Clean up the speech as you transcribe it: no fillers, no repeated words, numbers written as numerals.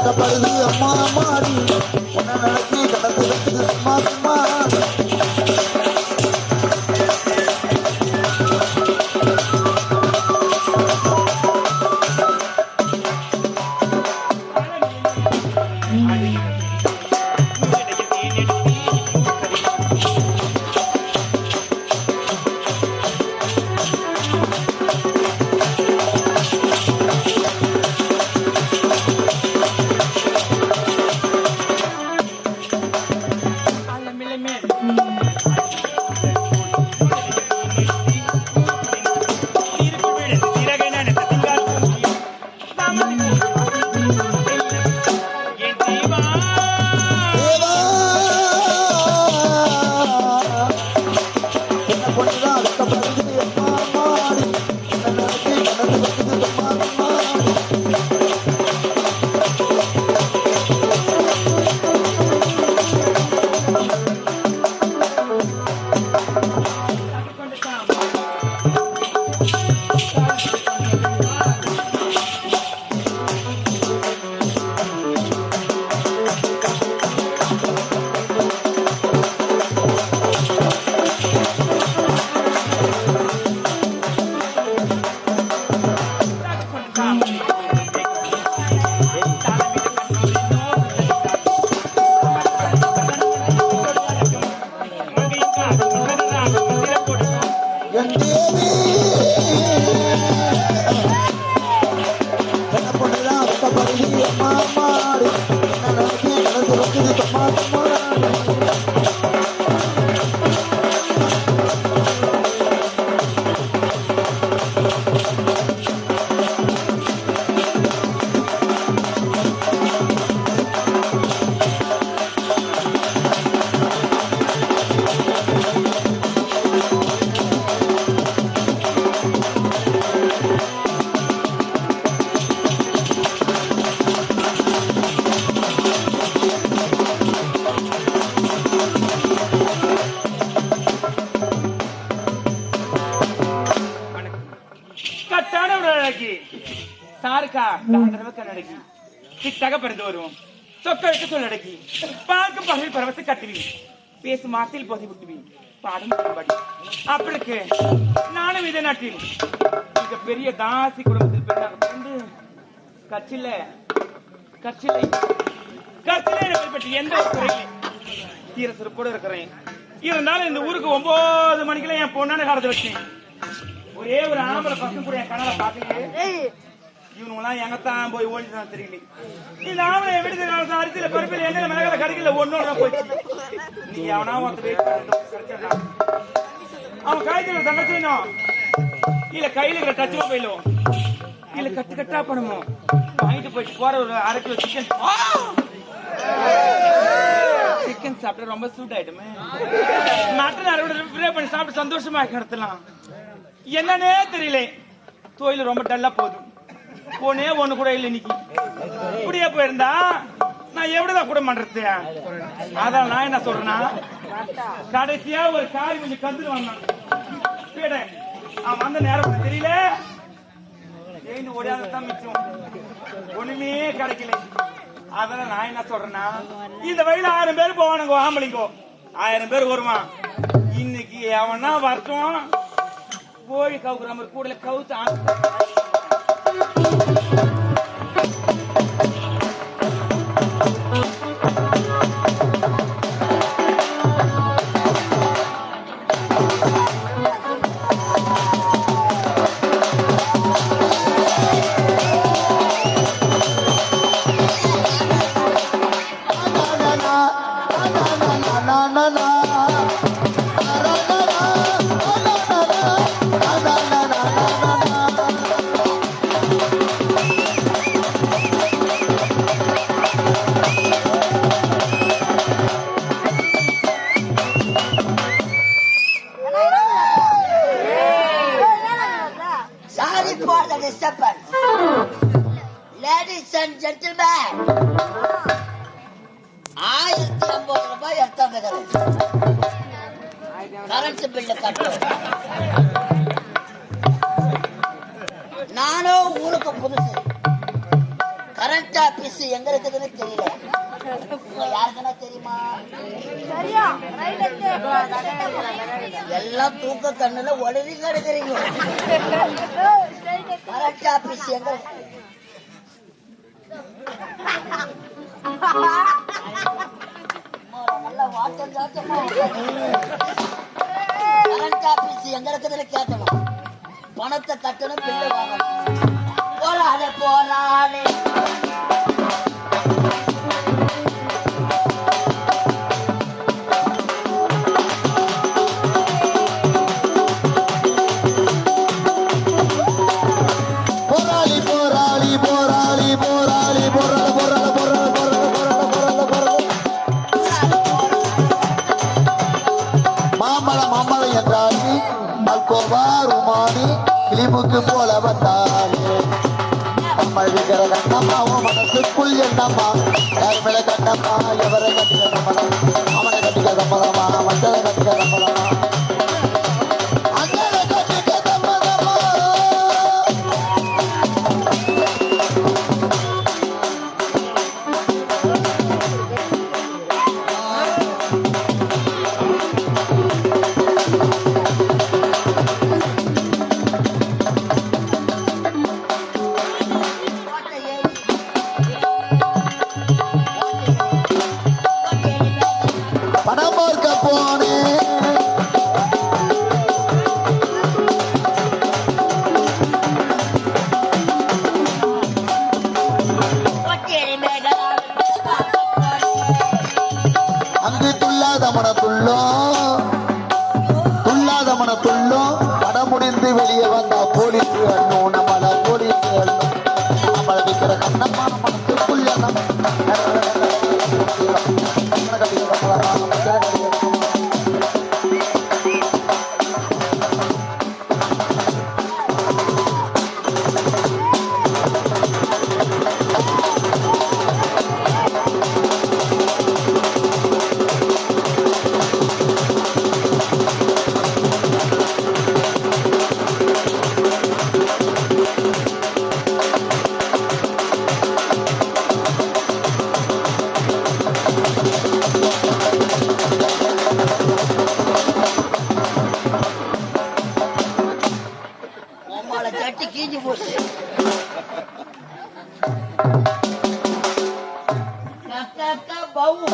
கஷ்டப்படுது அம்மா மாடி என்ன நினைச்சி கடந்து வைக்குது சும்மா சும்மா பேசும் மாசில் போதி விட்டுவி பாடம் அப்பளுக்கு நானும் இதே நாட்டில் மிக பெரிய தாசி குடும்பத்தில் பிறந்து கச்சிலை பற்றி எந்த ஒரு குறையில்லை தீர சிறப்போடு இருக்கிறேன். இருந்தாலும் இந்த ஊருக்கு 9 மணிக்கெல்லாம் என் பொண்ணான காலத்தை வச்சேன். ஒரே ஒரு ஆம்பளை பக்கம் கூட என் கனவை பார்க்கலையே. இவனுங்களாம் எங்கத்தான் போய் ஓடிதான் தெரியல. இந்த ஆம்பளை விடுத காலத்து அரிசியில பருப்பில் என்ன மிளகால கடைக்கல ஒன்னோட போயிடுச்சு. நீ அவனா ஒருத்த வெயிட் பண்ண அவன் காய்ச்சல தங்கச்சினும் இல்ல கையில இருக்கிற டச் மொபைலும் இல்ல கட்டு கட்டா பண்ணுமோ வாங்கிட்டு போயிட்டு போற ஒரு 1/2 கிலோ சிக்கன் சாப்பிட்டு ரொம்ப சூட் ஆயிடுமே. மட்டன் அறுவடை பண்ணி சாப்பிட்டு சந்தோஷமா நடத்தலாம். என்னன்னே தெரியல, தொழில் ரொம்ப டல்லா போகுது. போனே ஒண்ணு கூட இல்லை. இன்னைக்கு இப்படியே போயிருந்தா நான் எப்படிதான் கூட பண்றது? அதான் நான் என்ன சொல்றேன்னா, கடைசியா ஒரு காய் கொஞ்சம் கந்துட்டு வந்தான். அவன் வந்த நேரம் தெரியல, ஓடியாதான் மிச்சம், ஒண்ணுமே கிடைக்கல. அதெல்லாம் நான் என்ன சொல்றேன்னா, இந்த வயல 1000 பேர் போவானுங்க, ஆம்பளைங்கோ 1000 பேர் வருவான். இன்னைக்கு அவனா வரட்டும், கோழி கவுக்குற மாதிரி கூட கவுத்து ஆபீஸ் எங்க இருக்குதுன்னு தெரியல. யாருக்குன்னா தெரியுமா? எல்லாம் தூக்க கண்ணுல உடனே கிடக்குறீங்க. கரெக்ட் ஆபீஸ் எங்க? நல்லா வாட்டம் சாட்டமா. கரெக்ட் ஆபீஸ் எங்க இருக்குதுன்னு கேட்கணும். பணத்தை கட்டணும், பில்லு வாங்கணும். போராடே போராடே. கிளிமுக்கு போல வந்தாலே மழிக்கிற கண்ணம்மாவும் மனசுக்குள் என்னம்மா யார் மேல கண்ணம்மா எவரை கட்டிக்க சம்மதம் அவனை கட்டிக்க சம்மதமா மஞ்சளை கட்டிக்க சம்மதமா அஞ்சலை கட்டிக்க சம்மதமா முடிந்து வெளியே வந்தா போலீஸ் நம்மள போலீஸ் நம்மள விற்கிற கண்ணம்மா மனசுக்குள்ள சட்டி கீஞ்சி போச்சு. பவு